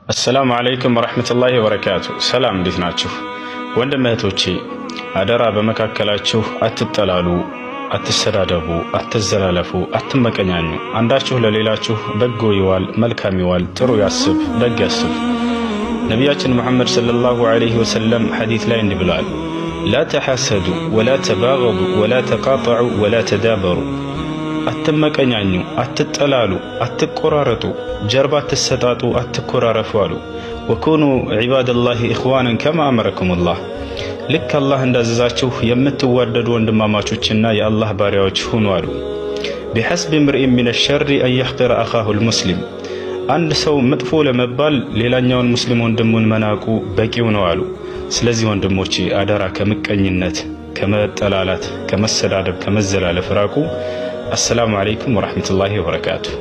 አሰላሙ አለይኩም ወራህመቱላሂ ወበረካቱ። ሰላም እንዴት ናችሁ? ወንድም እህቶቼ አደራ በመካከላችሁ አትጠላሉ፣ አትሰዳደቡ፣ አትዘላለፉ፣ አትመቀኛኙ። አንዳችሁ ለሌላችሁ በጎ ይዋል፣ መልካም ይዋል፣ ጥሩ ያስብ፣ ደግ ያስብ። ነቢያችን ሙሐመድ ሰለላሁ ዐለይሂ ወሰለም ሐዲስ ላይ እንዲህ ብለዋል፣ ላ ተሐሰዱ ወላ ተባገዱ ወላ ተቃጠዑ ወላ ተዳበሩ። አትመቀኛኙ፣ አትጠላሉ፣ አትቆራረጡ፣ ጀርባ አትሰጣጡ፣ አትኮራረፉ አሉ። ወኩኑ ዒባደላሂ ኢኽዋናን ከማ አመረኩሙላህ፣ ልክ አላህ እንዳዘዛችሁ የምትዋደዱ ወንድማማቾችና የአላህ ባሪያዎች ሁኑ አሉ። ቢሐስቢ ምርኢን ሚነ ሸሪ አን የሕቂረ አኻሁል ሙስሊም፣ አንድ ሰው መጥፎ ለመባል ሌላኛውን ሙስሊም ወንድሙን መናቁ በቂው ነው አሉ። ስለዚህ ወንድሞቼ አደራ ከምቀኝነት፣ ከመጠላላት፣ ከመሰዳደብ፣ ከመዘላለፍ ራቁ። አሰላሙ አለይኩም ወራህመቱላሂ ወበረካቱሁ።